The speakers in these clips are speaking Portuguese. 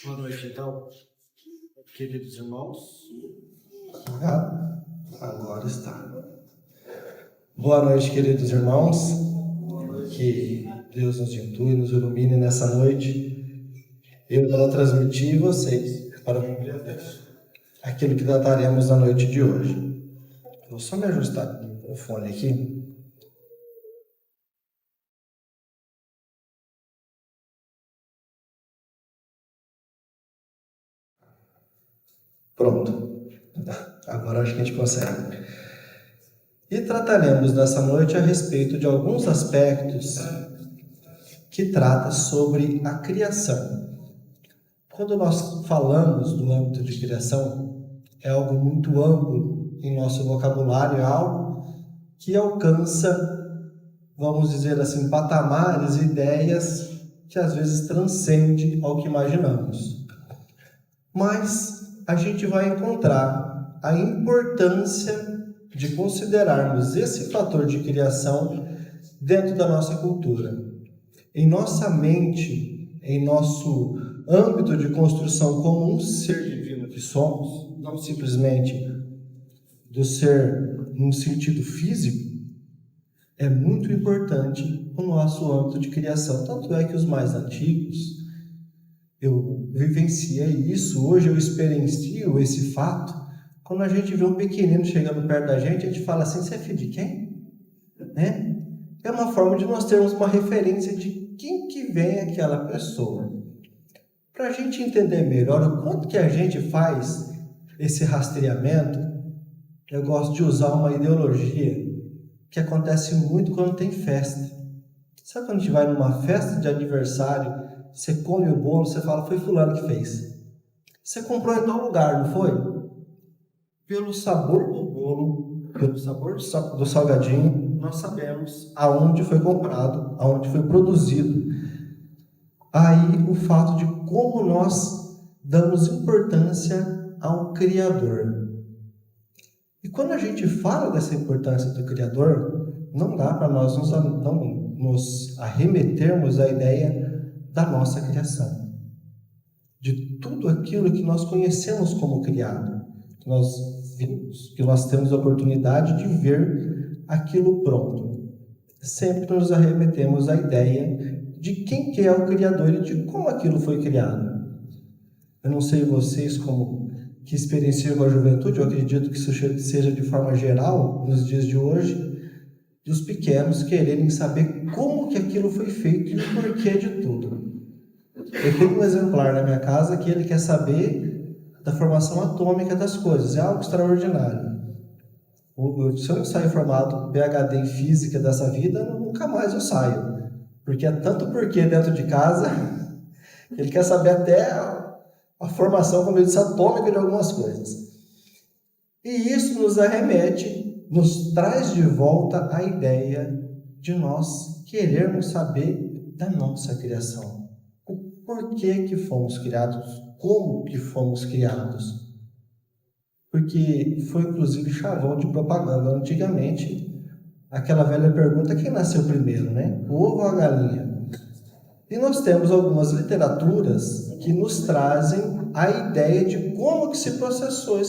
Boa noite, então, queridos irmãos. Agora está. Boa noite, queridos irmãos. Que Deus nos intui, nos ilumine nessa noite. Eu quero transmitir vocês para aquilo que trataremos na noite de hoje. Vou só me ajustar o fone aqui. Pronto. Agora acho que a gente consegue. E trataremos nessa noite a respeito de alguns aspectos que tratam sobre a criação. Quando nós falamos do âmbito de criação, é algo muito amplo em nosso vocabulário, é algo que alcança, vamos dizer assim, patamares, ideias que às vezes transcende ao que imaginamos. Mas a gente vai encontrar a importância de considerarmos esse fator de criação dentro da nossa cultura. Em nossa mente, em nosso âmbito de construção como um ser divino que somos, não simplesmente do ser num sentido físico, é muito importante o nosso âmbito de criação. Tanto é que os mais antigos, eu vivenciei isso, hoje eu experiencio esse fato. Quando a gente vê um pequenino chegando perto da gente, a gente fala assim: você é filho de quem? Né? É uma forma de nós termos uma referência de quem que vem aquela pessoa. Para a gente entender melhor o quanto que a gente faz esse rastreamento, eu gosto de usar uma ideologia que acontece muito quando tem festa. Sabe quando a gente vai numa festa de aniversário, você come o bolo, você fala: foi fulano que fez. Você comprou em tal lugar, não foi? Pelo sabor do bolo, pelo sabor do salgadinho, nós sabemos aonde foi comprado, aonde foi produzido. Aí o fato de como nós damos importância ao Criador. E quando a gente fala dessa importância do Criador, não dá para nós não nos arremetermos à ideia da nossa criação. De tudo aquilo que nós conhecemos como criado. Que nós vimos, que nós temos a oportunidade de ver aquilo pronto. Sempre nos arremetemos à ideia de quem que é o Criador e de como aquilo foi criado. Eu não sei vocês como que experienciam a juventude, eu acredito que isso seja de forma geral nos dias de hoje, de os pequenos quererem saber como que aquilo foi feito e o porquê de tudo. Eu tenho um exemplar na minha casa que ele quer saber da formação atômica das coisas, é algo extraordinário. Se eu não sair formado PhD em física dessa vida, nunca mais eu saio. Porque é tanto porquê dentro de casa, ele quer saber até a formação, como eu disse, atômica de algumas coisas. E isso nos arremete, nos traz de volta a ideia de nós querermos saber da nossa criação. O porquê que fomos criados, como que fomos criados. Porque foi inclusive chavão de propaganda antigamente, aquela velha pergunta: quem nasceu primeiro, né? O ovo ou a galinha? E nós temos algumas literaturas que nos trazem a ideia de como que se processou,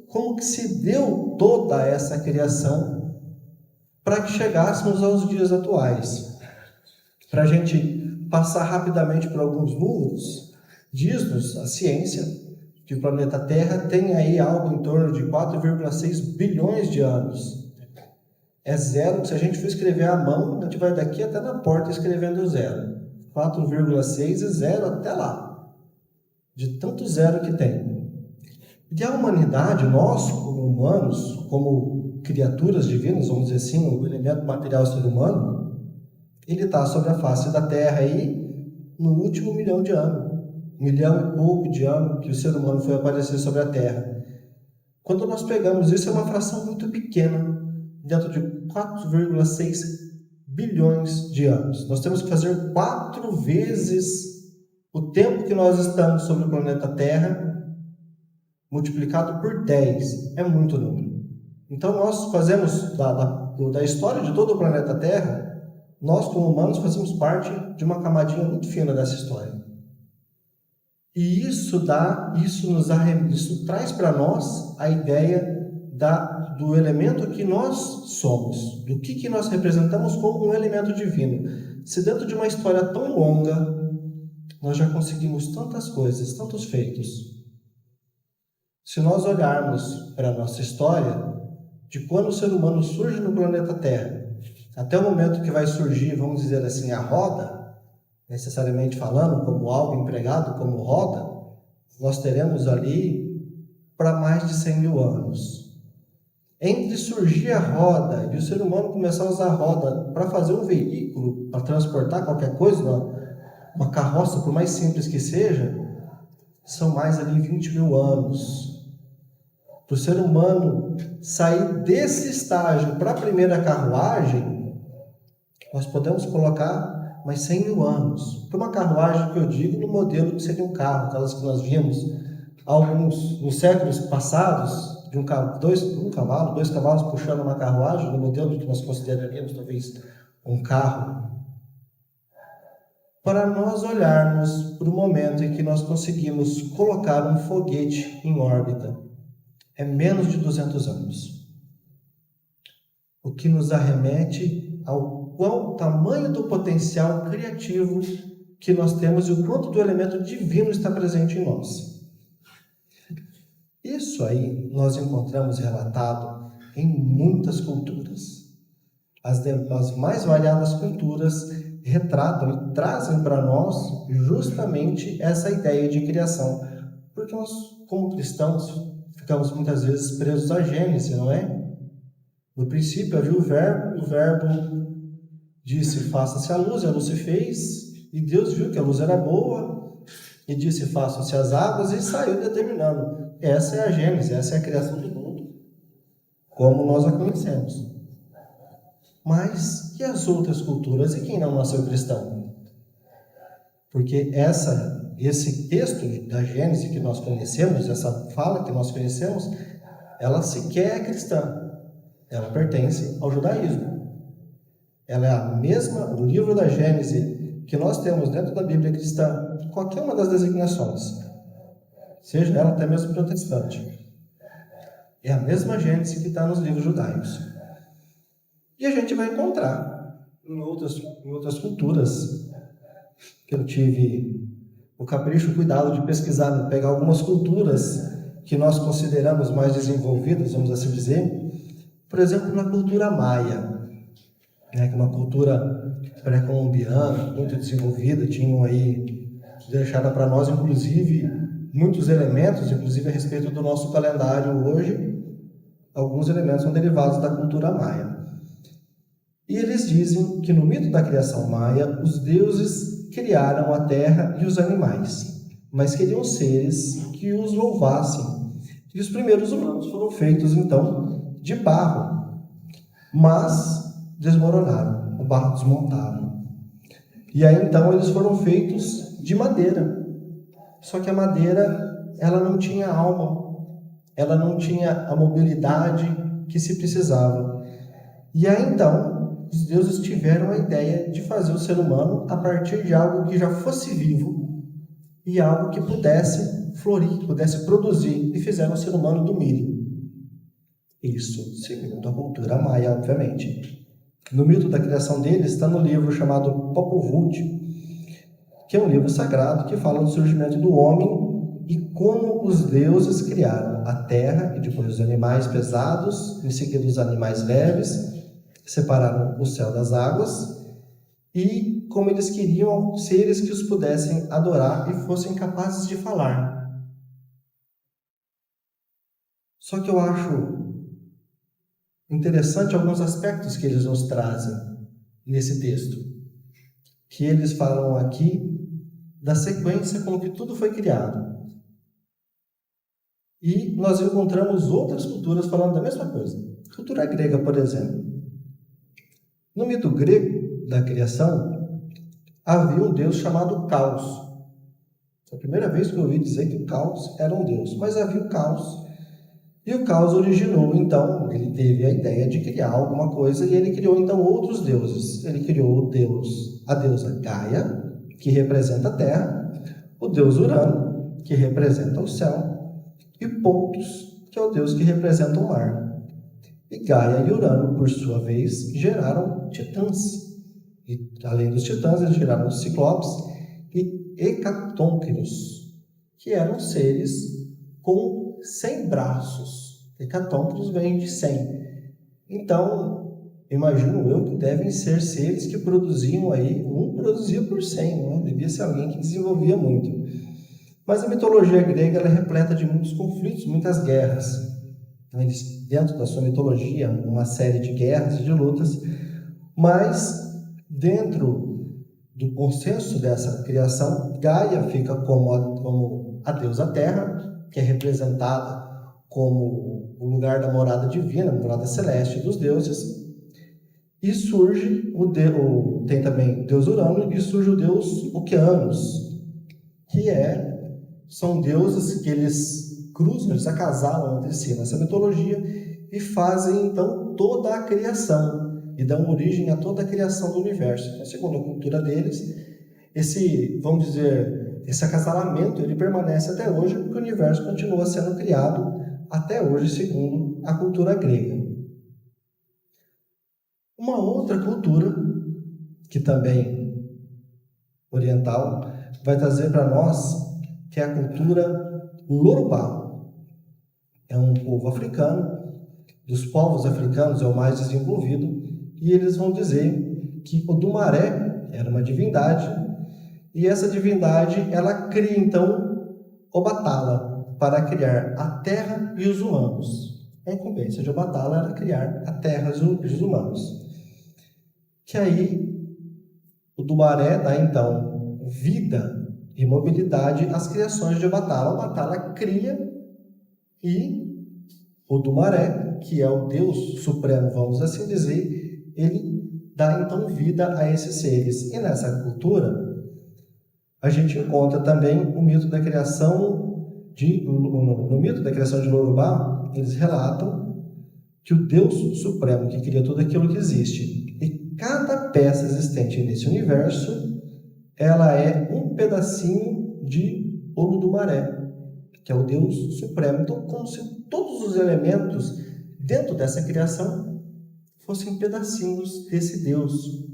como que se deu toda essa criação para que chegássemos aos dias atuais. Para a gente passar rapidamente por alguns números, diz-nos a ciência que o planeta Terra tem aí algo em torno de 4,6 bilhões de anos. É zero, se a gente for escrever à mão, a gente vai daqui até na porta escrevendo zero. 4,6 é zero até lá. De tanto zero que tem. E a humanidade, nós como humanos, como criaturas divinas, vamos dizer assim, o elemento material ser humano, ele está sobre a face da Terra aí no último 1 milhão de anos. 1 milhão e pouco de anos que o ser humano foi aparecer sobre a Terra. Quando nós pegamos isso, é uma fração muito pequena, dentro de 4,6 bilhões de anos. Nós temos que fazer 4 vezes o tempo que nós estamos sobre o planeta Terra, multiplicado por 10. É muito número. Então nós fazemos, da história de todo o planeta Terra, nós como humanos fazemos parte de uma camadinha muito fina dessa história. E isso traz para nós a ideia do elemento que nós somos, do que nós representamos como um elemento divino. Se dentro de uma história tão longa, nós já conseguimos tantas coisas, tantos feitos. Se nós olharmos para a nossa história, de quando o ser humano surge no planeta Terra, até o momento que vai surgir, vamos dizer assim, a roda, necessariamente falando, como algo empregado como roda, nós teremos ali para mais de 100 mil anos. Entre surgir a roda e o ser humano começar a usar a roda para fazer um veículo, para transportar qualquer coisa, uma carroça, por mais simples que seja, são mais ali 20 mil anos. Para o ser humano sair desse estágio para a primeira carruagem, nós podemos colocar mais 100 mil anos. Para uma carruagem que eu digo no modelo que seria um carro, aquelas que nós vimos nos séculos passados, de um cavalo, dois cavalos puxando uma carruagem, no modelo que nós consideraríamos talvez um carro. Para nós olharmos para o momento em que nós conseguimos colocar um foguete em órbita, é menos de 200 anos. O que nos arremete ao tamanho do potencial criativo que nós temos e o quanto do elemento divino está presente em nós. Isso aí nós encontramos relatado em muitas culturas. As mais variadas culturas retratam e trazem para nós justamente essa ideia de criação. Porque nós, como cristãos, ficamos muitas vezes presos à Gênesis, não é? No princípio havia o Verbo disse, faça-se a luz se fez, e Deus viu que a luz era boa, e disse, façam-se as águas, e saiu determinando. Essa é a Gênesis, essa é a criação do mundo, como nós a conhecemos. Mas, e as outras culturas? E quem não nasceu cristão? Porque esse texto da Gênesis que nós conhecemos, essa fala que nós conhecemos, ela sequer é cristã. Ela pertence ao judaísmo. Ela é a mesma, o livro da Gênesis que nós temos dentro da Bíblia cristã, qualquer uma das designações, seja ela até mesmo protestante. É a mesma Gênesis que está nos livros judaicos. E a gente vai encontrar em outras culturas, que eu tive o capricho, o cuidado de pesquisar, pegar algumas culturas que nós consideramos mais desenvolvidas, vamos assim dizer. Por exemplo, na cultura maia, que é uma cultura pré-colombiana, muito desenvolvida, tinham aí, deixada para nós, inclusive, muitos elementos, inclusive a respeito do nosso calendário hoje, alguns elementos são derivados da cultura maia. E eles dizem que no mito da criação maia, os deuses criaram a terra e os animais, mas queriam seres que os louvassem. E os primeiros humanos foram feitos, então, de barro, mas desmoronaram, o barro desmontava. E aí, então, eles foram feitos de madeira. Só que a madeira, ela não tinha alma, ela não tinha a mobilidade que se precisava. E aí, então, os deuses tiveram a ideia de fazer o ser humano a partir de algo que já fosse vivo e algo que pudesse florir, pudesse produzir, e fizeram o ser humano do milho. Isso segundo a cultura maia, obviamente. No mito da criação deles está no livro chamado Popol Vuh, que é um livro sagrado que fala do surgimento do homem e como os deuses criaram a terra e depois os animais pesados, em seguida os animais leves, separaram o céu das águas e como eles queriam seres que os pudessem adorar e fossem capazes de falar. Só que eu acho interessante alguns aspectos que eles nos trazem nesse texto, que eles falam aqui da sequência com que tudo foi criado. E nós encontramos outras culturas falando da mesma coisa. Cultura grega, por exemplo. No mito grego da criação, havia um deus chamado Caos. É a primeira vez que eu ouvi dizer que o Caos era um deus, mas havia o Caos. E o Caos originou, então, ele teve a ideia de criar alguma coisa e ele criou, então, outros deuses. Ele criou a deusa Gaia, que representa a Terra, o deus Urano, que representa o céu, e Pontus, que é o deus que representa o mar. E Gaia e Urano, por sua vez, geraram titãs. E, além dos titãs, eles geraram os ciclopes e hecatônquiros, que eram seres com 100 braços. Hecatônquiros vem de 100. Então, imagino eu que devem ser seres que produziam aí, um produzia por 100, né? Devia ser alguém que desenvolvia muito. Mas a mitologia grega ela é repleta de muitos conflitos, muitas guerras. Eles, dentro da sua mitologia, uma série de guerras e de lutas, mas dentro do consenso dessa criação, Gaia fica como a deusa Terra, que é representada como o lugar da morada divina, a morada celeste dos deuses, e surge tem também o deus Urano, e surge o deus Oceanos, que são deuses que eles cruzam, eles acasalam entre si nessa mitologia e fazem então toda a criação e dão origem a toda a criação do universo. Então, segundo a cultura deles, vamos dizer, esse acasalamento ele permanece até hoje porque o universo continua sendo criado até hoje, segundo a cultura grega. Uma outra cultura, que também oriental, vai trazer para nós, que é a cultura Yorubá. É um povo africano, dos povos africanos é o mais desenvolvido, e eles vão dizer que Odumaré era uma divindade, e essa divindade, ela cria então Obatala, para criar a terra e os humanos. A incumbência de Obatala era criar a terra e os humanos. Que aí o Dumaré dá então vida e mobilidade às criações de Obatala. Obatala cria e o Dumaré, que é o Deus Supremo, vamos assim dizer, ele dá então vida a esses seres. E nessa cultura, a gente encontra também o mito da criação no mito da criação de Yorubá, eles relatam que o Deus Supremo que cria tudo aquilo que existe, e cada peça existente nesse universo, ela é um pedacinho de Olodumaré, que é o Deus Supremo. Então, como se todos os elementos dentro dessa criação fossem pedacinhos desse Deus.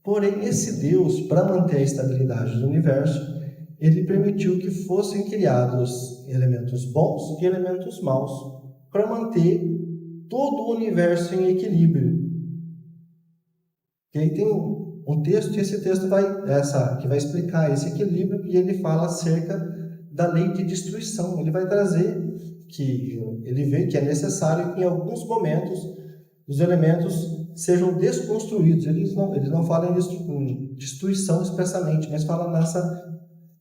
Porém, esse Deus, para manter a estabilidade do universo, ele permitiu que fossem criados elementos bons e elementos maus, para manter todo o universo em equilíbrio. E aí tem um texto, e esse texto que vai explicar esse equilíbrio, e ele fala acerca da lei de destruição. Ele vai trazer que ele vê que é necessário que em alguns momentos os elementos sejam desconstruídos. Eles não falam em destruição expressamente, mas falam nessa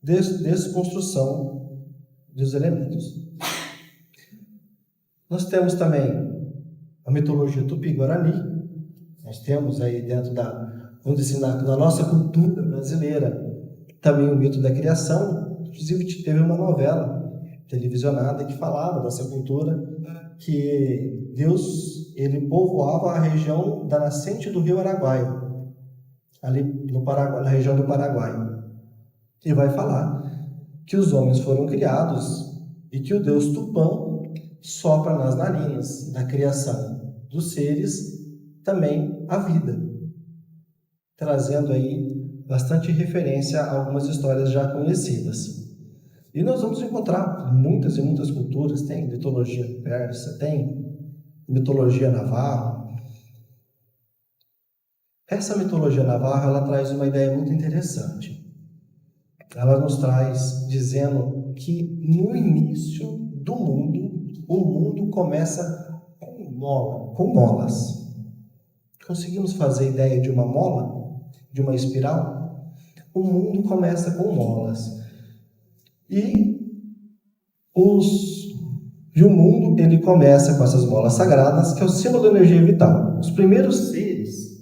desconstrução dos elementos. Nós temos também a mitologia Tupi-Guarani. Nós temos aí dentro da nossa cultura brasileira também o mito da criação. Inclusive teve uma novela televisionada que falava dessa cultura, que Deus ele povoava a região da nascente do rio Araguaia, ali no Paraguai, na região do Paraguai. E vai falar que os homens foram criados e que o Deus Tupã sopra nas narinas da criação dos seres também a vida, trazendo aí bastante referência a algumas histórias já conhecidas. E nós vamos encontrar muitas e muitas culturas. Tem mitologia persa, tem mitologia navarra. Essa mitologia navarra ela traz uma ideia muito interessante. Ela nos traz dizendo que no início do mundo, o mundo começa com molas. Conseguimos fazer ideia de uma mola? De uma espiral? O mundo começa com molas. E o mundo ele começa com essas molas sagradas, que é o símbolo da energia vital. Os primeiros seres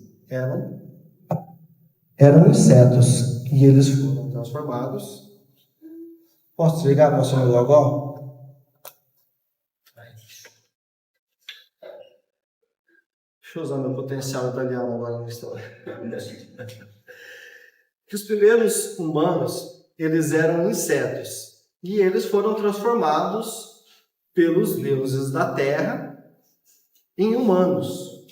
eram insetos e eles foram transformados. Posso desligar meu celular agora? Deixa eu usar meu potencial italiano agora na história. Que os primeiros humanos, eles eram insetos. E eles foram transformados pelos deuses da terra em humanos.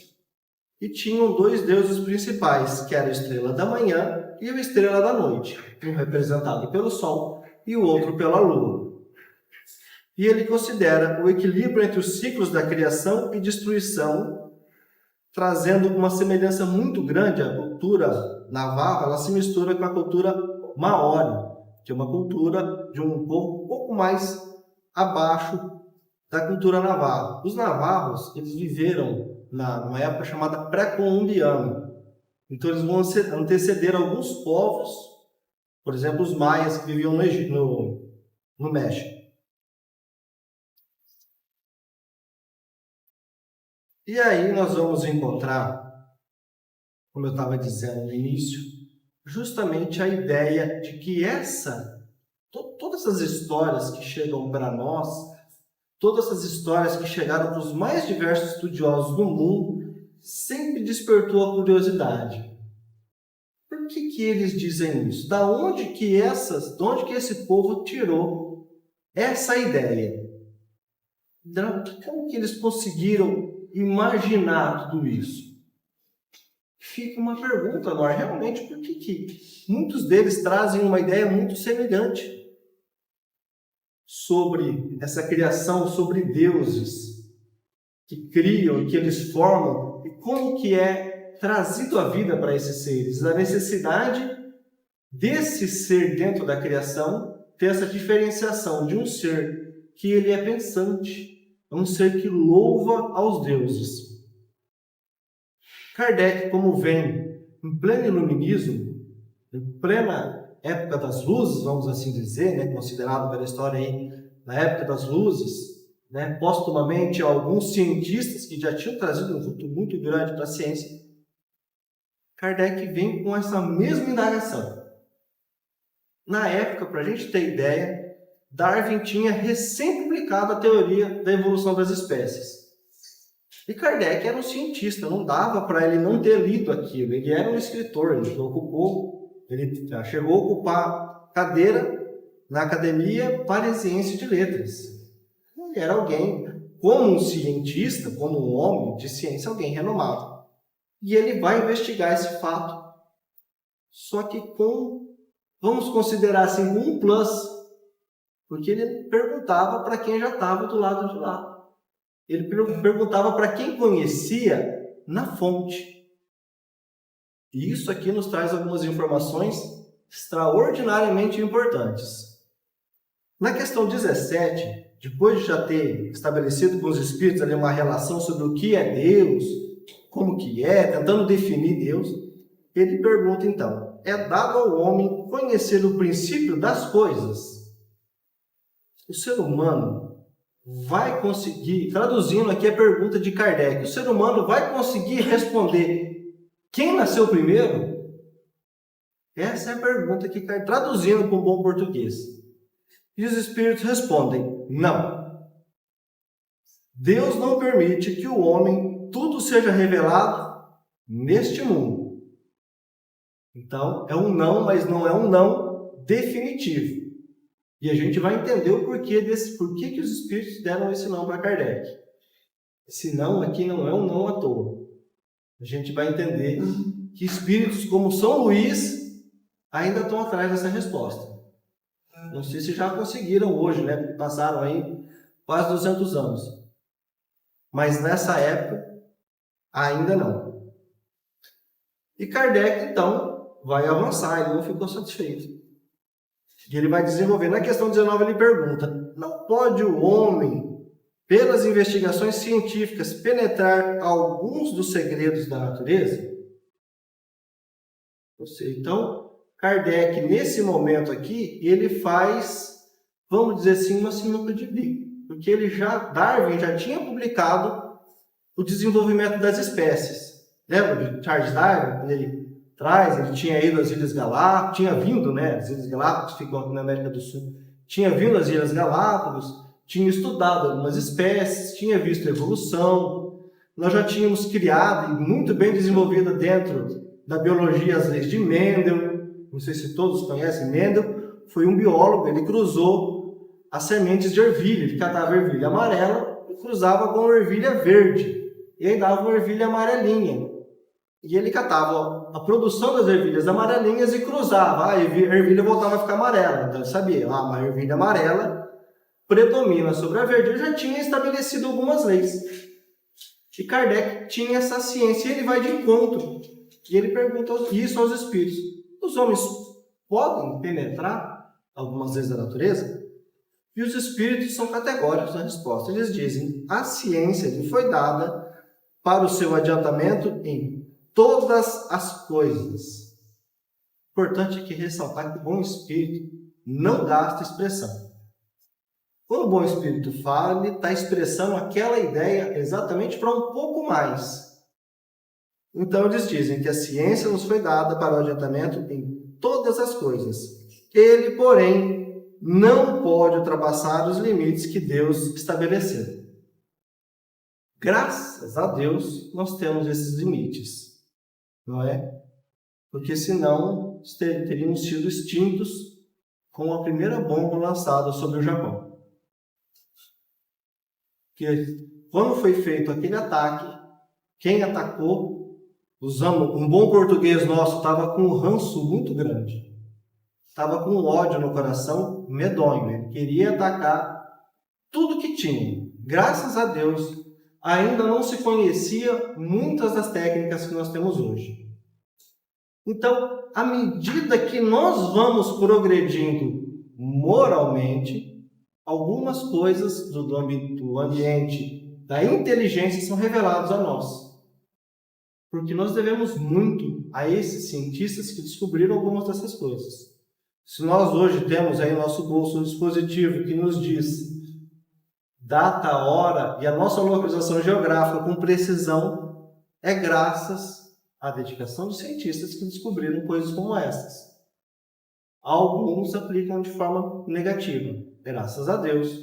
E tinham dois deuses principais, que era a estrela da manhã e a estrela da noite, um representado pelo sol e o outro pela lua. E ele considera o equilíbrio entre os ciclos da criação e destruição, trazendo uma semelhança muito grande. A cultura navarra, ela se mistura com a cultura maori, que é uma cultura de um povo um pouco mais abaixo da cultura navarra. Os navarros, eles viveram numa época chamada pré-colombiana. Então eles vão anteceder alguns povos, por exemplo, os maias que viviam no México. E aí nós vamos encontrar, como eu estava dizendo no início, justamente a ideia de que todas essas histórias que chegam para nós, todas essas histórias que chegaram para os mais diversos estudiosos do mundo, sempre despertou a curiosidade. Por que eles dizem isso? Da onde que esse povo tirou essa ideia? Como que eles conseguiram imaginar tudo isso? Fica uma pergunta agora, realmente, por que muitos deles trazem uma ideia muito semelhante sobre essa criação, sobre deuses que criam e que eles formam, e como que é trazido a vida para esses seres, a necessidade desse ser dentro da criação ter essa diferenciação de um ser que ele é pensante, é um ser que louva aos deuses. Kardec, como vem em pleno iluminismo, em plena época das luzes, vamos assim dizer, né, considerado pela história aí, na época das luzes, né, postumamente alguns cientistas que já tinham trazido um fruto muito grande para a ciência, Kardec vem com essa mesma indagação. Na época, para a gente ter ideia, Darwin tinha recém-publicado a teoria da evolução das espécies. E Kardec era um cientista, não dava para ele não ter lido aquilo. Ele era um escritor, ele chegou a ocupar cadeira na Academia Parisiense de Letras. Ele era alguém, como um cientista, como um homem de ciência, alguém renomado. E ele vai investigar esse fato, só que vamos considerar assim, um plus, porque ele perguntava para quem já estava do lado de lá. Ele perguntava para quem conhecia na fonte. E isso aqui nos traz algumas informações extraordinariamente importantes. Na questão 17, depois de já ter estabelecido com os espíritos ali uma relação sobre o que é Deus, como que é, tentando definir Deus, ele pergunta então, é dado ao homem conhecer o princípio das coisas? O ser humano vai conseguir, traduzindo aqui a pergunta de Kardec, o ser humano vai conseguir responder quem nasceu primeiro? Essa é a pergunta que Kardec, traduzindo com bom português. E os espíritos respondem, não. Deus não permite que o homem tudo seja revelado neste mundo. Então, é um não, mas não é um não definitivo. E a gente vai entender o porquê que os espíritos deram esse não para Kardec. Esse não aqui não é um não à toa. A gente vai entender que espíritos como São Luís ainda estão atrás dessa resposta. Não sei se já conseguiram hoje, né? Passaram aí quase 200 anos. Mas nessa época, ainda não. E Kardec, então, vai avançar, ele não ficou satisfeito. E ele vai desenvolver. Na questão 19, ele pergunta, não pode o homem, pelas investigações científicas, penetrar alguns dos segredos da natureza? Então, Kardec, nesse momento aqui, ele faz, vamos dizer assim, uma sinuca de bico. Porque Darwin já tinha publicado o desenvolvimento das espécies. Lembra de Charles Darwin? Ele tinha ido às Ilhas Galápagos, tinha vindo, né? As Ilhas Galápagos ficam aqui na América do Sul. Tinha vindo às Ilhas Galápagos, tinha estudado algumas espécies, tinha visto a evolução. Nós já tínhamos criado e muito bem desenvolvida dentro da biologia as leis de Mendel. Não sei se todos conhecem Mendel. Foi um biólogo, ele cruzou as sementes de ervilha. Ele catava ervilha amarela e cruzava com ervilha verde. E aí dava uma ervilha amarelinha. E ele catava a produção das ervilhas amarelinhas e cruzava. A ervilha voltava a ficar amarela. Então ele sabia, uma ervilha amarela predomina sobre a verde. Ele já tinha estabelecido algumas leis. E Kardec tinha essa ciência. E ele vai de encontro. E ele pergunta isso aos espíritos. Os homens podem penetrar algumas leis da natureza? E os espíritos são categóricos na resposta. Eles dizem, a ciência lhe foi dada para o seu adiantamento em todas as coisas. Importante aqui ressaltar que o bom espírito não gasta expressão. Quando o bom espírito fala, ele está expressando aquela ideia exatamente para um pouco mais. Então eles dizem que a ciência nos foi dada para o adiantamento em todas as coisas. Ele, porém, não pode ultrapassar os limites que Deus estabeleceu. Graças a Deus, nós temos esses limites, não é? Porque senão teríamos sido extintos com a primeira bomba lançada sobre o Japão. Porque quando foi feito aquele ataque, quem atacou, usando um bom português nosso, estava com um ranço muito grande. Estava com ódio no coração medonho. Ele queria atacar tudo que tinha. Graças a Deus, ainda não se conhecia muitas das técnicas que nós temos hoje. Então, à medida que nós vamos progredindo moralmente, algumas coisas do ambiente, da inteligência são reveladas a nós. Porque nós devemos muito a esses cientistas que descobriram algumas dessas coisas. Se nós hoje temos aí no nosso bolso um dispositivo que nos diz data, hora e a nossa localização geográfica com precisão, é graças à dedicação dos cientistas que descobriram coisas como essas. Alguns aplicam de forma negativa. Graças a Deus,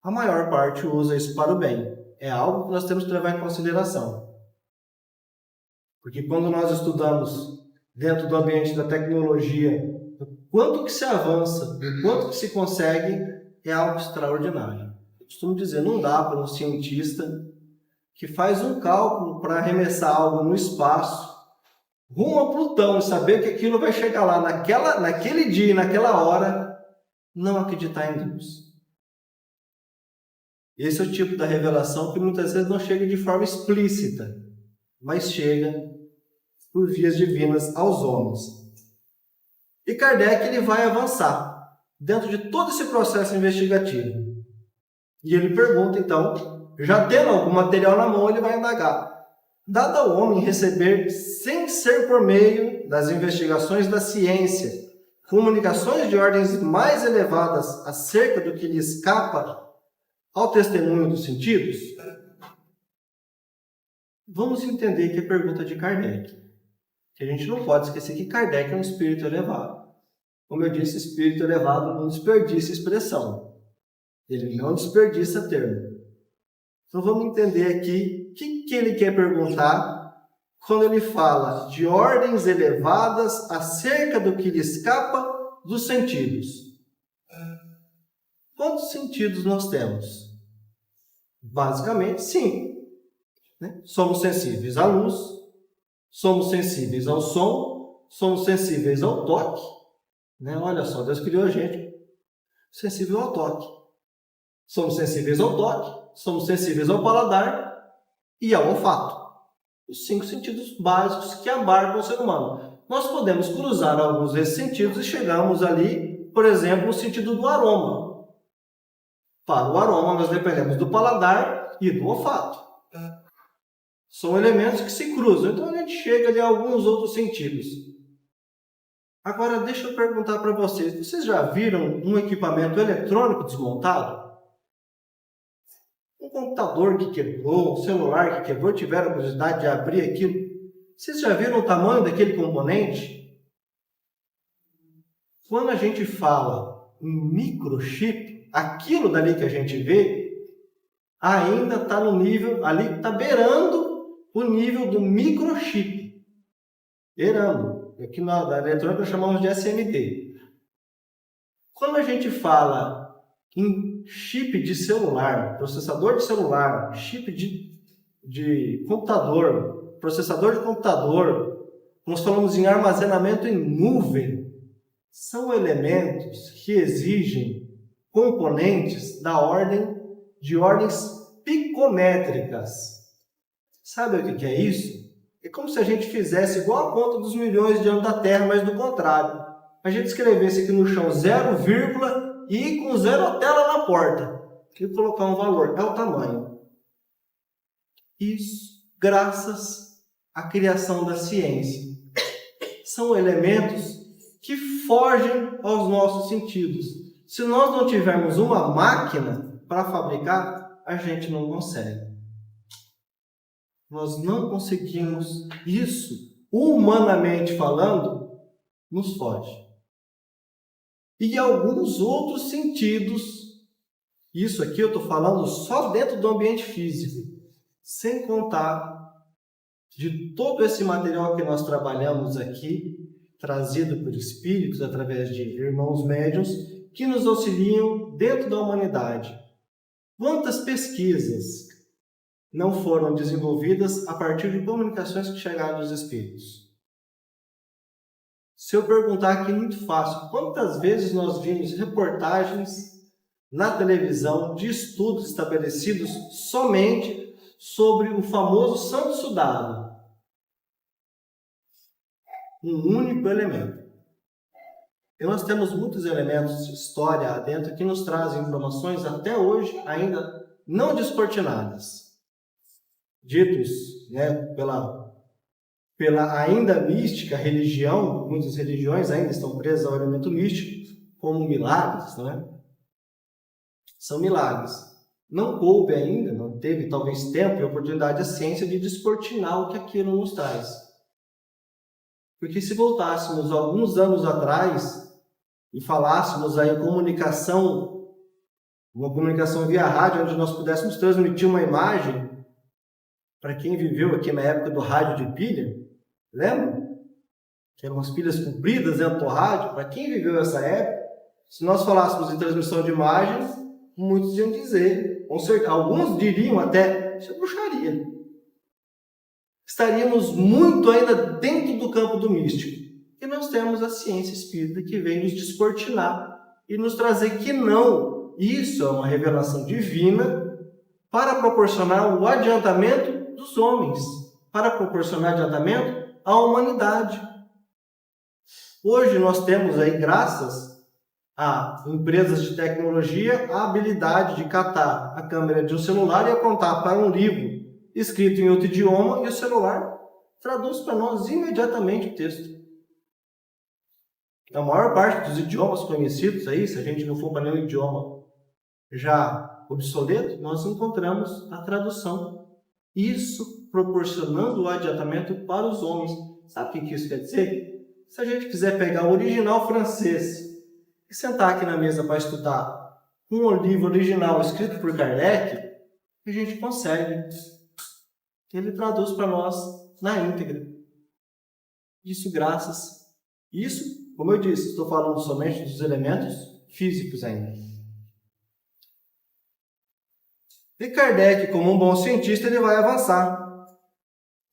a maior parte usa isso para o bem. É algo que nós temos que levar em consideração. Porque quando nós estudamos dentro do ambiente da tecnologia, o quanto que se avança, o quanto que se consegue, é algo extraordinário. Eu costumo dizer, não dá para um cientista que faz um cálculo para arremessar algo no espaço, rumo a Plutão, e saber que aquilo vai chegar lá naquele dia, naquela hora, não acreditar em Deus. Esse é o tipo da revelação que muitas vezes não chega de forma explícita, mas chega por vias divinas aos homens. E Kardec ele vai avançar dentro de todo esse processo investigativo. E ele pergunta, então, já tendo algum material na mão, ele vai indagar. Dado ao homem receber, sem ser por meio das investigações da ciência, comunicações de ordens mais elevadas acerca do que lhe escapa ao testemunho dos sentidos? Vamos entender que é pergunta de Kardec. Que a gente não pode esquecer que Kardec é um espírito elevado. Como eu disse, espírito elevado não desperdiça expressão. Ele não desperdiça termo. Então vamos entender aqui o que ele quer perguntar quando ele fala de ordens elevadas acerca do que lhe escapa dos sentidos. Quantos sentidos nós temos? Basicamente, 5. Somos sensíveis à luz, somos sensíveis ao som, somos sensíveis ao toque. Olha só, Deus criou a gente sensível ao toque. Somos sensíveis ao toque, somos sensíveis ao paladar e ao olfato. Os 5 sentidos básicos que abarcam o ser humano. Nós podemos cruzar alguns desses sentidos e chegamos ali, por exemplo, no sentido do aroma. Para o aroma, nós dependemos do paladar e do olfato. São elementos que se cruzam, então a gente chega ali a alguns outros sentidos. Agora, deixa eu perguntar para vocês já viram um equipamento eletrônico desmontado? Um computador que quebrou, um celular que quebrou, tiveram a curiosidade de abrir aquilo? Vocês já viram o tamanho daquele componente? Quando a gente fala em microchip, aquilo dali que a gente vê, ainda está no nível, ali está beirando o nível do microchip. Beirando. Aqui na eletrônica chamamos de SMD. Quando a gente fala em em chip de celular, processador de celular, chip de computador, processador de computador, nós falamos em armazenamento em nuvem, são elementos que exigem componentes de ordens picométricas. Sabe o que é isso? É como se a gente fizesse igual a conta dos milhões de anos da Terra, mas do contrário. A gente escrevesse aqui no chão 0, e com zerotela na porta. E colocar um valor. É o tamanho. Isso graças à criação da ciência. São elementos que fogem aos nossos sentidos. Se nós não tivermos uma máquina para fabricar, a gente não consegue. Nós não conseguimos isso, humanamente falando, nos foge. E alguns outros sentidos, isso aqui eu estou falando só dentro do ambiente físico, sem contar de todo esse material que nós trabalhamos aqui, trazido por espíritos através de irmãos médiuns, que nos auxiliam dentro da humanidade. Quantas pesquisas não foram desenvolvidas a partir de comunicações que chegaram dos espíritos? Se eu perguntar aqui muito fácil, quantas vezes nós vimos reportagens na televisão de estudos estabelecidos somente sobre o famoso santo sudado? Um único elemento. E nós temos muitos elementos de história adentro que nos trazem informações até hoje ainda não descortinadas. Ditos, pela ainda mística religião, muitas religiões ainda estão presas ao elemento místico, como milagres, não é? São milagres. Não coube ainda, não teve talvez tempo e oportunidade a ciência de descortinar o que aquilo nos traz. Porque se voltássemos alguns anos atrás e falássemos aí em comunicação, uma comunicação via rádio, onde nós pudéssemos transmitir uma imagem, para quem viveu aqui na época do rádio de pilha, lembra? Que eram umas pilhas compridas dentro do rádio. Para quem viveu essa época, se nós falássemos em transmissão de imagens, muitos iam dizer, alguns diriam até, isso é bruxaria. Estaríamos muito ainda dentro do campo do místico. E nós temos a ciência espírita que vem nos descortinar e nos trazer que não, isso é uma revelação divina para proporcionar o adiantamento dos homens, para proporcionar adiantamento à humanidade. Hoje nós temos aí, graças a empresas de tecnologia, a habilidade de catar a câmera de um celular e apontar para um livro escrito em outro idioma e o celular traduz para nós imediatamente o texto. A maior parte dos idiomas conhecidos aí, se a gente não for para nenhum idioma já obsoleto, nós encontramos a tradução. Isso proporcionando o adiantamento para os homens. Sabe o que isso quer dizer? Se a gente quiser pegar o original francês e sentar aqui na mesa para estudar um livro original escrito por Kardec, a gente consegue. Ele traduz para nós na íntegra. Isso como eu disse, estou falando somente dos elementos físicos ainda. E Kardec, como um bom cientista, ele vai avançar.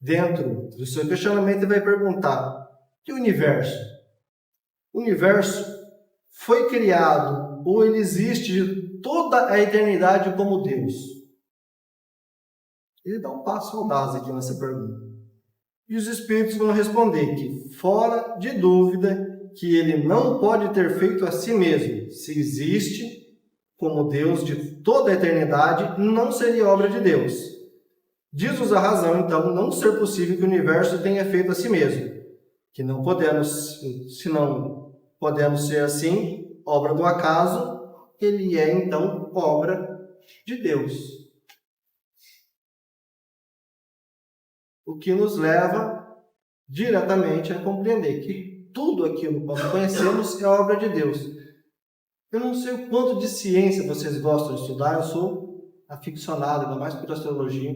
Dentro do seu questionamento, ele vai perguntar: que universo? O universo foi criado ou ele existe de toda a eternidade como Deus? Ele dá um passo audaz aqui nessa pergunta. E os espíritos vão responder que, fora de dúvida, que ele não pode ter feito a si mesmo. Se existe como Deus de toda a eternidade, não seria obra de Deus. Diz-nos a razão, então, não ser possível que o universo tenha feito a si mesmo. Que não podemos, se não podemos ser assim, obra do acaso, ele é, então, obra de Deus. O que nos leva diretamente a compreender que tudo aquilo que nós conhecemos é obra de Deus. Eu não sei o quanto de ciência vocês gostam de estudar, eu sou aficionado, ainda mais por astrologia.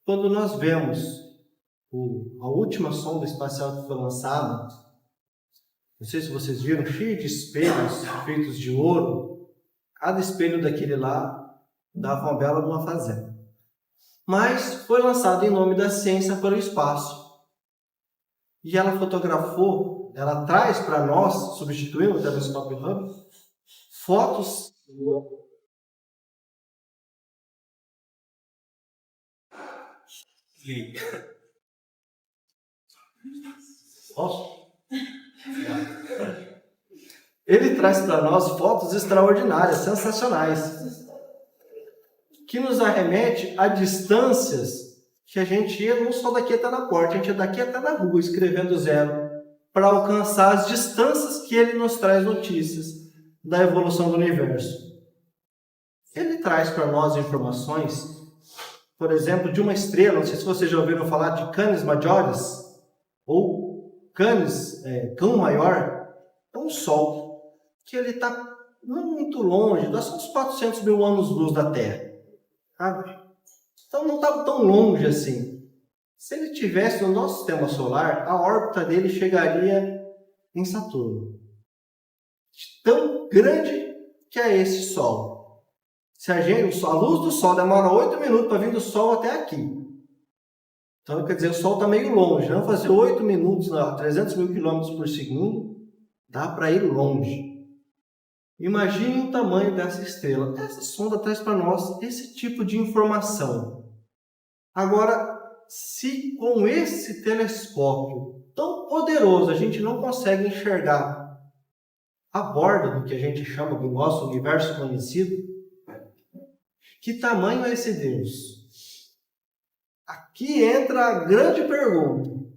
Quando nós vemos a última sonda espacial que foi lançada, não sei se vocês viram, cheio de espelhos feitos de ouro. cada espelho daquele lá dava uma bela de uma fazenda. Mas foi lançado em nome da ciência para o espaço. E ela fotografou, ela traz para nós, substituindo o telescópio Hubble, fotos. Posso? Ele traz para nós fotos extraordinárias, sensacionais, que nos arremete a distâncias que a gente ia não só daqui até na porta, a gente ia daqui até na rua, escrevendo zero, para alcançar as distâncias que ele nos traz notícias da evolução do universo. Ele traz para nós informações, por exemplo, de uma estrela, não sei se vocês já ouviram falar de Canis Majoris, ou Cão Maior, é um Sol, que ele está não muito longe, dá só uns 400 mil anos-luz da Terra, sabe? Então não está tão longe assim. Se ele estivesse no nosso sistema solar, a órbita dele chegaria em Saturno. Tão grande que é esse Sol. Se a luz do Sol demora 8 minutos para vir do Sol até aqui. Então, quer dizer, o Sol está meio longe. Vamos fazer 8 minutos a 300 mil quilômetros por segundo, dá para ir longe. Imagine o tamanho dessa estrela. Essa sonda traz para nós esse tipo de informação. Agora, se com esse telescópio tão poderoso a gente não consegue enxergar a borda do que a gente chama do nosso universo conhecido, que tamanho é esse Deus? Aqui entra a grande pergunta.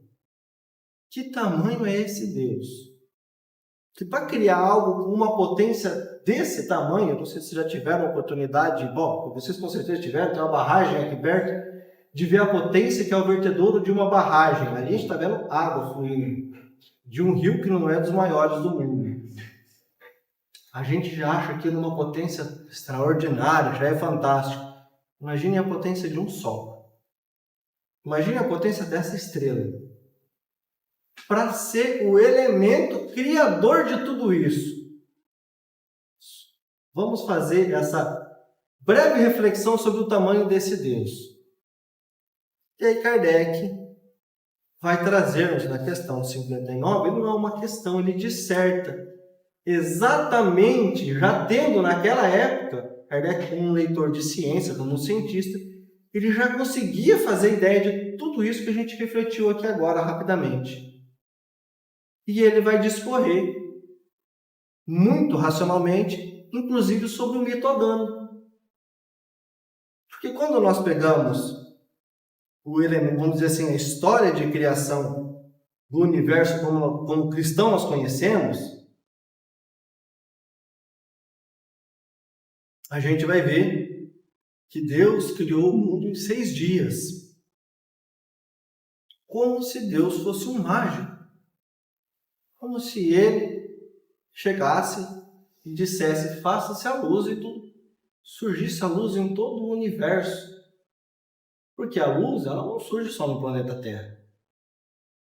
Que tamanho é esse Deus? Que para criar algo com uma potência desse tamanho, não sei se vocês já tiveram a oportunidade, bom, vocês com certeza tiveram, tem uma barragem aqui perto, de ver a potência que é o vertedouro de uma barragem. A gente está vendo água fluindo de um rio que não é dos maiores do mundo. A gente já acha aquilo uma potência extraordinária, já é fantástico. Imagine a potência de um Sol. Imagine a potência dessa estrela. Para ser o elemento criador de tudo isso. Vamos fazer essa breve reflexão sobre o tamanho desse Deus. E aí Kardec vai trazer-nos na questão 59, não é uma questão, ele disserta. Exatamente, já tendo naquela época, Kardec como um leitor de ciência, como um cientista, ele já conseguia fazer ideia de tudo isso que a gente refletiu aqui agora, rapidamente. E ele vai discorrer muito racionalmente, inclusive sobre o mito adâmico. Porque quando nós pegamos o elemento, vamos dizer assim, a história de criação do universo como cristão nós conhecemos, a gente vai ver que Deus criou o mundo em 6 dias. Como se Deus fosse um mágico. Como se ele chegasse e dissesse, faça-se a luz e surgisse a luz em todo o universo. Porque a luz, ela não surge só no planeta Terra.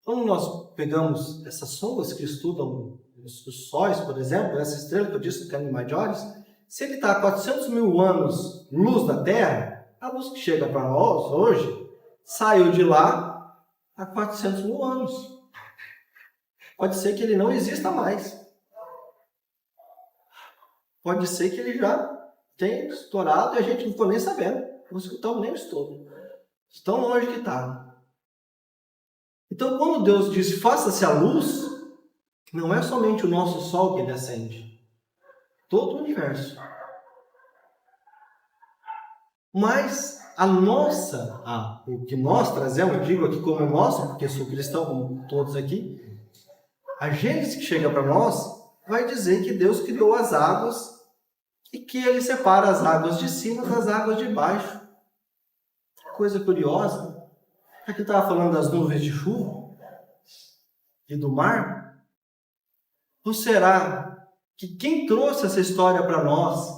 Quando nós pegamos essas sondas que estudam os sóis, por exemplo, essa estrela que eu disse, Canis Majoris, se ele está a 400 mil anos luz da Terra, a luz que chega para nós hoje saiu de lá há 400 mil anos. Pode ser que ele não exista mais. Pode ser que ele já tenha estourado e a gente não ficou nem sabendo. Não escutamos nem o estouro. Tão longe que está. Então, quando Deus diz, faça-se a luz, não é somente o nosso Sol que ele acende. Todo o universo. Mas o que nós trazemos, eu digo aqui como nosso, porque sou cristão como todos aqui, a Gênesis que chega para nós vai dizer que Deus criou as águas e que ele separa as águas de cima das águas de baixo. Coisa curiosa. Aqui estava falando das nuvens de chuva e do mar. Ou será que quem trouxe essa história para nós,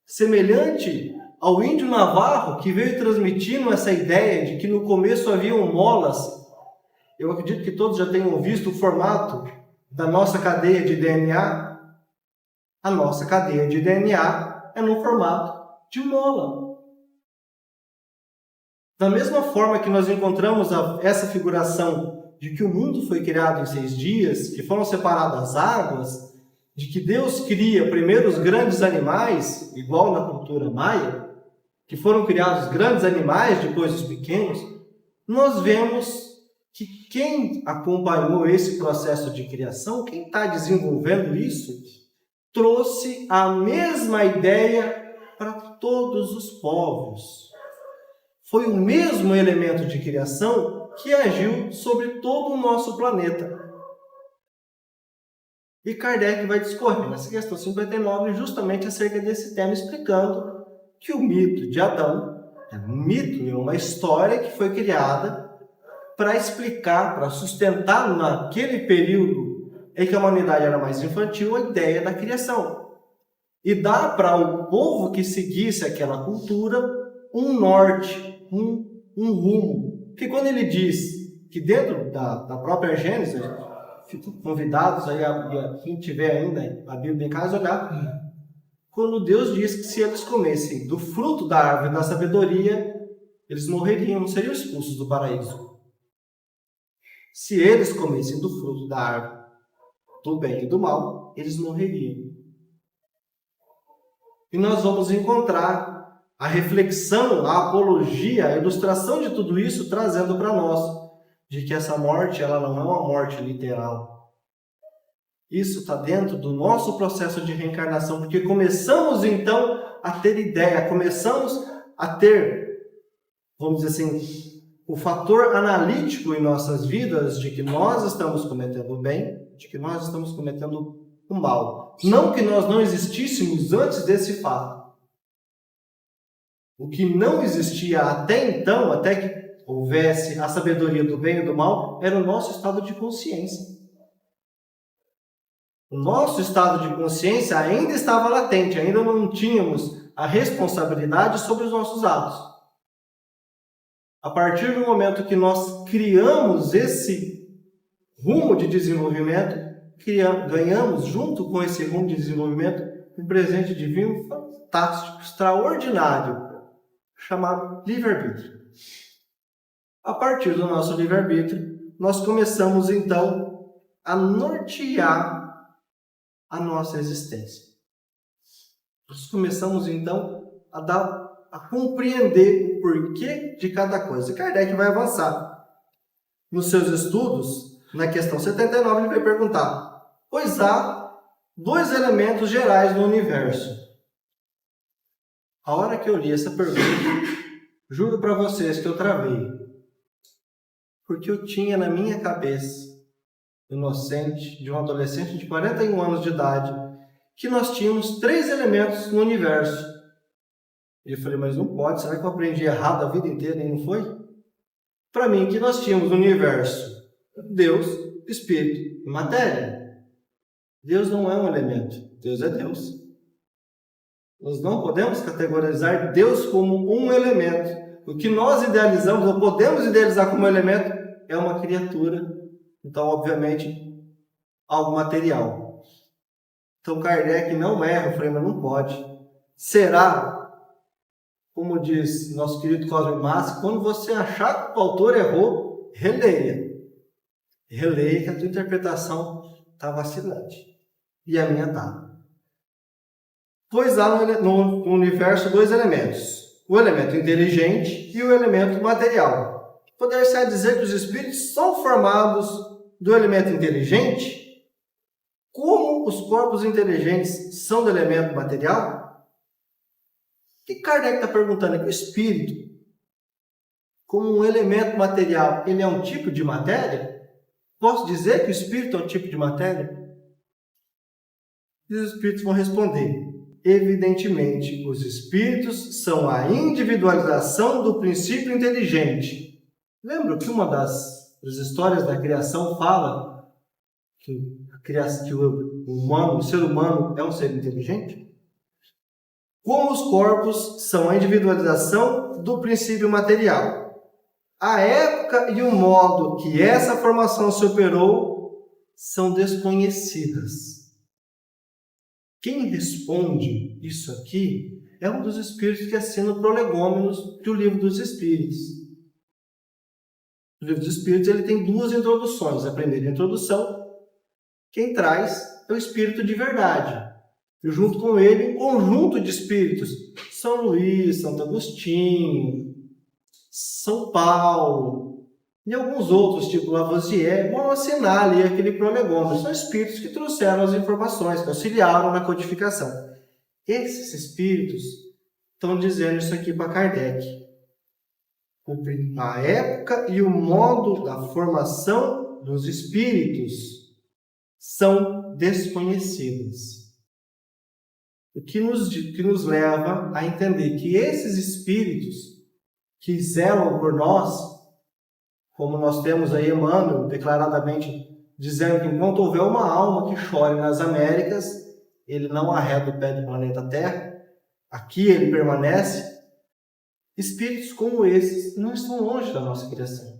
semelhante ao índio navarro que veio transmitindo essa ideia de que no começo haviam molas, eu acredito que todos já tenham visto o formato da nossa cadeia de DNA. A nossa cadeia de DNA é no formato de mola. Da mesma forma que nós encontramos essa figuração de que o mundo foi criado em 6 dias, que foram separadas as águas, de que Deus cria primeiro os grandes animais, igual na cultura maia, que foram criados grandes animais, depois os pequenos, nós vemos que quem acompanhou esse processo de criação, quem está desenvolvendo isso, trouxe a mesma ideia para todos os povos. Foi o mesmo elemento de criação que agiu sobre todo o nosso planeta. E Kardec vai discorrer nessa questão 59 justamente acerca desse tema, explicando que o mito de Adão é um mito, é uma história que foi criada para explicar, para sustentar naquele período em que a humanidade era mais infantil, a ideia da criação. E dá para o povo que seguisse aquela cultura um norte, um rumo. Porque quando ele diz que dentro da própria Gênesis, convidados aí a quem tiver ainda a Bíblia em casa olhar, quando Deus diz que se eles comessem do fruto da árvore da sabedoria, eles morreriam, não seriam expulsos do paraíso. Se eles comessem do fruto da árvore do bem e do mal, eles morreriam. E nós vamos encontrar a reflexão, a apologia, a ilustração de tudo isso, trazendo para nós de que essa morte, ela não é uma morte literal. Isso está dentro do nosso processo de reencarnação, porque começamos então a ter ideia, começamos a ter, vamos dizer assim, o fator analítico em nossas vidas de que nós estamos cometendo o bem, de que nós estamos cometendo o mal. Não que nós não existíssemos antes desse fato. O que não existia até então, até que houvesse a sabedoria do bem e do mal, era o nosso estado de consciência. O nosso estado de consciência ainda estava latente, ainda não tínhamos a responsabilidade sobre os nossos atos. A partir do momento que nós criamos esse rumo de desenvolvimento, ganhamos junto com esse rumo de desenvolvimento um presente divino fantástico, extraordinário, chamado livre-arbítrio. A partir do nosso livre-arbítrio, nós começamos então a nortear a nossa existência. Nós começamos então a compreender o porquê de cada coisa. E Kardec vai avançar. Nos seus estudos, na questão 79, ele vai perguntar: pois há 2 elementos gerais no universo. A hora que eu li essa pergunta, juro para vocês que eu travei. Porque eu tinha na minha cabeça, inocente, de um adolescente de 41 anos de idade, que nós tínhamos 3 elementos no universo. E eu falei, mas não pode, será que eu aprendi errado a vida inteira e não foi? Para mim, que nós tínhamos no universo Deus, Espírito e matéria. Deus não é um elemento, Deus é Deus. Nós não podemos categorizar Deus como um elemento. O que nós idealizamos, ou podemos idealizar como elemento, é uma criatura. Então, obviamente, algo material. Então, Kardec não erra, eu falei, mas não pode. Será, como diz nosso querido Cosme Massi, quando você achar que o autor errou, releia. Releia que a tua interpretação está vacilante. E a minha está. Pois há no universo 2 elementos. O elemento inteligente e o elemento material. Poder-se dizer que os espíritos são formados do elemento inteligente, como os corpos inteligentes são do elemento material? O que Kardec está perguntando aqui? O espírito, como um elemento material, ele é um tipo de matéria? Posso dizer que o espírito é um tipo de matéria? E os espíritos vão responder: evidentemente, os espíritos são a individualização do princípio inteligente. Lembra que uma das histórias da criação fala que o ser humano é um ser inteligente? Como os corpos são a individualização do princípio material. A época e o modo que essa formação se operou são desconhecidas. Quem responde isso aqui é um dos espíritos que assina o Prolegômenos do Livro dos Espíritos. O Livro dos Espíritos ele tem 2 introduções. A primeira introdução, quem traz é o Espírito de Verdade. E junto com ele, um conjunto de espíritos. São Luís, Santo Agostinho, São Paulo e alguns outros, tipo Lavoisier, vão assinar ali aquele prolegômeno. São espíritos que trouxeram as informações, que auxiliaram na codificação. Esses espíritos estão dizendo isso aqui para Kardec. A época e o modo da formação dos espíritos são desconhecidos. O que nos leva a entender que esses espíritos que zelam por nós, como nós temos aí Emmanuel declaradamente dizendo que enquanto houver uma alma que chore nas Américas, ele não arreda o pé do planeta Terra, aqui ele permanece. Espíritos como esses não estão longe da nossa criação.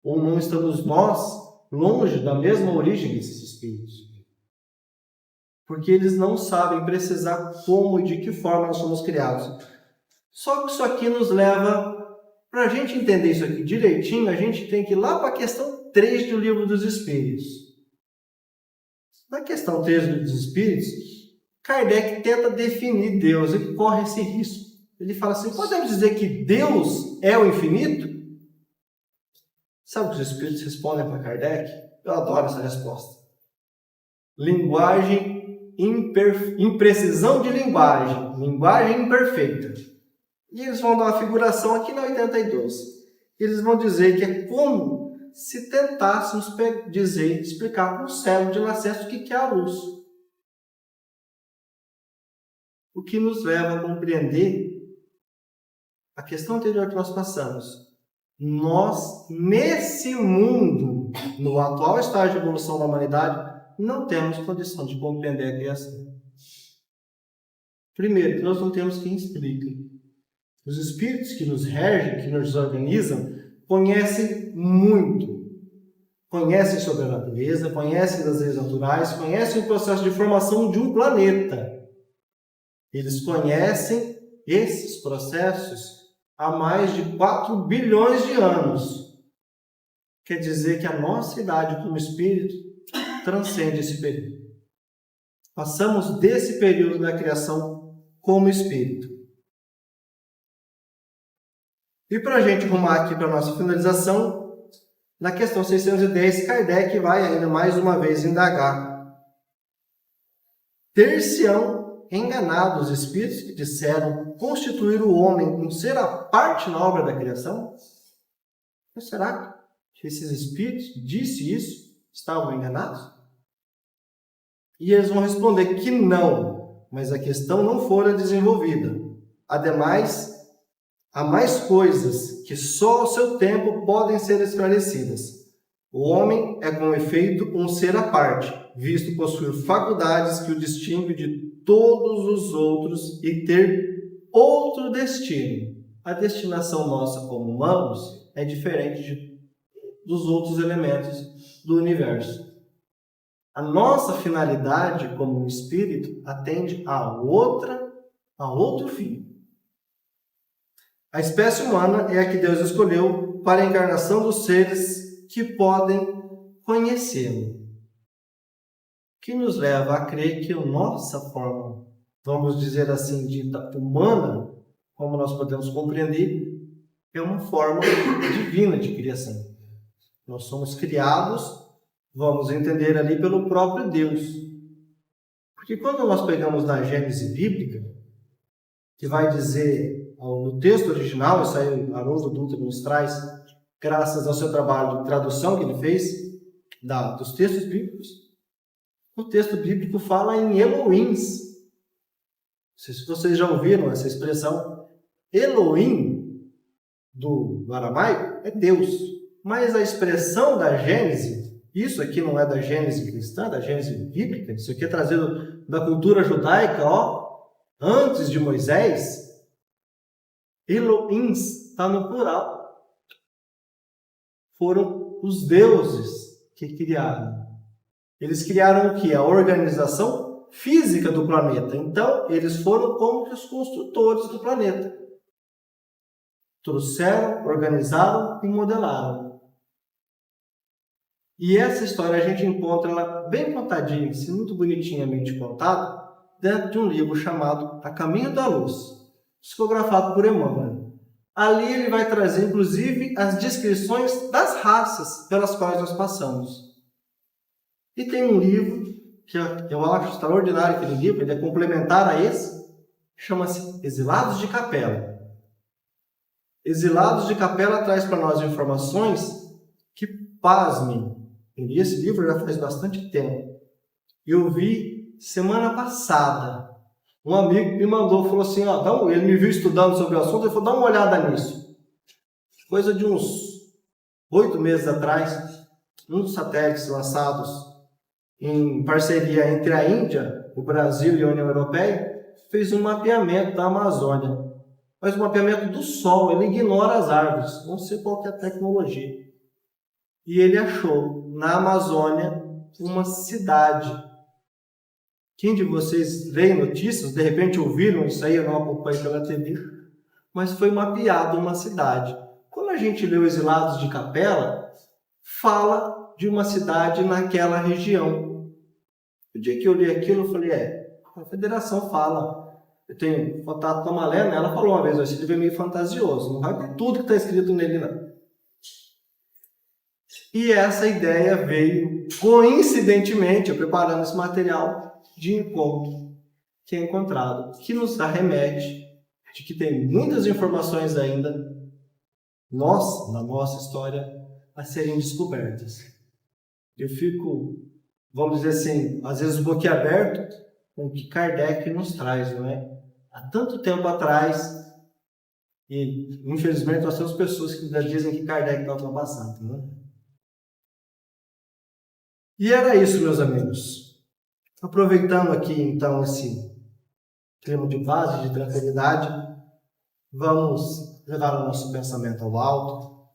Ou não estamos nós longe da mesma origem desses espíritos. Porque eles não sabem precisar como e de que forma nós somos criados. Só que isso aqui nos leva, para a gente entender isso aqui direitinho, a gente tem que ir lá para a questão 3 do Livro dos Espíritos. Na questão 3 dos Espíritos, Kardec tenta definir Deus, ele corre esse risco. Ele fala assim, podemos dizer que Deus é o infinito? Sabe o que os Espíritos respondem para Kardec? Eu adoro essa resposta. Imprecisão de linguagem imperfeita. E eles vão dar uma figuração aqui na 82. Eles vão dizer que é como se tentássemos explicar para um cego de nascença o que é a luz. O que nos leva a compreender a questão anterior que nós passamos. Nós, nesse mundo, no atual estágio de evolução da humanidade, não temos condição de compreender a criação. Primeiro, nós não temos quem explique. Os espíritos que nos regem, que nos organizam, conhecem muito. Conhecem sobre a natureza, conhecem das leis naturais, conhecem o processo de formação de um planeta. Eles conhecem esses processos há mais de 4 bilhões de anos. Quer dizer que a nossa idade como espírito transcende esse período. Passamos desse período da criação como espírito. E para a gente rumar aqui para a nossa finalização, na questão 610, Kardec vai ainda mais uma vez indagar. Ter-se-ão enganados os espíritos que disseram constituir o homem um ser à parte na obra da criação? Mas será que esses espíritos que disse isso estavam enganados? E eles vão responder que não, mas a questão não fora desenvolvida. Ademais, há mais coisas que só ao seu tempo podem ser esclarecidas. O homem é, com efeito, um ser à parte, visto possuir faculdades que o distinguem de todos os outros e ter outro destino. A destinação nossa como humanos é diferente dos outros elementos do universo. A nossa finalidade como espírito atende a outro fim. A espécie humana é a que Deus escolheu para a encarnação dos seres que podem conhecê-lo. Que nos leva a crer que a nossa forma, vamos dizer assim, dita humana, como nós podemos compreender, é uma forma divina de criação. Nós somos criados, vamos entender ali, pelo próprio Deus. Porque quando nós pegamos na Gênese bíblica, que vai dizer, no texto original, isso aí Haroldo Dutra nos traz, graças ao seu trabalho de tradução que ele fez, dos textos bíblicos, o texto bíblico fala em Elohims. Não sei se vocês já ouviram essa expressão. Elohim, do aramaico, é Deus. Mas a expressão da Gênese, isso aqui não é da Gênese cristã, da Gênese bíblica, isso aqui é trazido da cultura judaica, antes de Moisés. Elohims está no plural. Foram os deuses que criaram. Eles criaram o que? A organização física do planeta. Então, eles foram como que os construtores do planeta. Trouxeram, organizaram e modelaram. E essa história a gente encontra ela bem contadinha, assim, muito bonitinhamente contada, dentro de um livro chamado A Caminho da Luz, psicografado por Emmanuel. Ali ele vai trazer, inclusive, as descrições das raças pelas quais nós passamos. E tem um livro que eu acho extraordinário, aquele livro, ele é complementar a esse, chama-se Exilados de Capela. Exilados de Capela traz para nós informações que, pasmem, eu li esse livro já faz bastante tempo. Eu vi semana passada. Um amigo me mandou, falou assim, ó, ele me viu estudando sobre o assunto, ele falou, dá uma olhada nisso. Coisa de uns 8 meses atrás, um dos satélites lançados em parceria entre a Índia, o Brasil e a União Europeia, fez um mapeamento da Amazônia. Mas o mapeamento do Sol, ele ignora as árvores, não sei qual que é a tecnologia. E ele achou, na Amazônia, uma cidade. Quem de vocês lê notícias, de repente ouviram isso aí, eu não acompanho pela TV, mas foi mapeado uma cidade. Quando a gente lê o Exilados de Capela, fala de uma cidade naquela região. O dia que eu li aquilo, eu falei, a Federação fala. Eu tenho contato com a Malena, ela falou uma vez, esse livro é meio fantasioso, não vai por tudo que está escrito nele, não. E essa ideia veio, coincidentemente, eu preparando esse material de encontro que é encontrado, que nos arremete de que tem muitas informações ainda, na nossa história, a serem descobertas. Eu fico, vamos dizer assim, às vezes boquiaberto com o que Kardec nos traz, não é? Há tanto tempo atrás, e infelizmente nós temos pessoas que ainda dizem que Kardec está ultrapassado, não é? E era isso, meus amigos. Aproveitando aqui, então, esse clima de paz, de tranquilidade, vamos levar o nosso pensamento ao alto,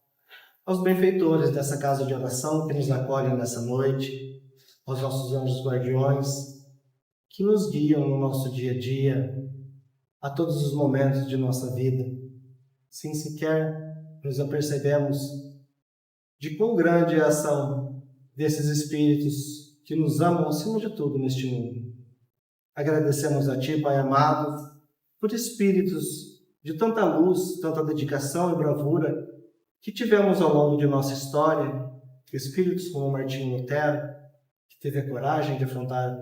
aos benfeitores dessa casa de oração que nos acolhem nessa noite, aos nossos anjos guardiões, que nos guiam no nosso dia a dia, a todos os momentos de nossa vida, sem sequer nos apercebemos de quão grande é a ação desses espíritos que nos amam acima de tudo neste mundo. Agradecemos a Ti, Pai amado, por espíritos de tanta luz, tanta dedicação e bravura que tivemos ao longo de nossa história, espíritos como Martinho Lutero, que teve a coragem de afrontar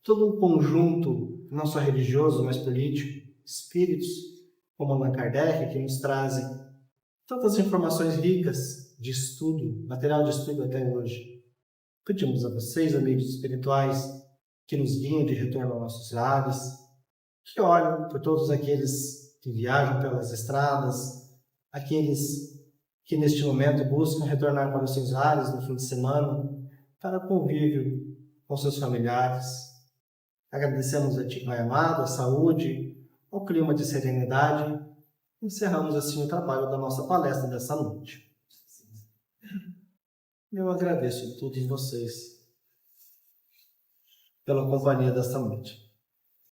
todo um conjunto, não só religioso, mas político, espíritos como Allan Kardec, que nos trazem tantas informações ricas de estudo, material de estudo até hoje. Pedimos a vocês, amigos espirituais, que nos guiem de retorno aos nossos lares, que olhem por todos aqueles que viajam pelas estradas, aqueles que neste momento buscam retornar para os seus lares no fim de semana, para convívio com seus familiares. Agradecemos a Ti, Pai amado, a saúde, ao clima de serenidade. Encerramos assim o trabalho da nossa palestra dessa noite. Eu agradeço a todos vocês pela companhia desta noite.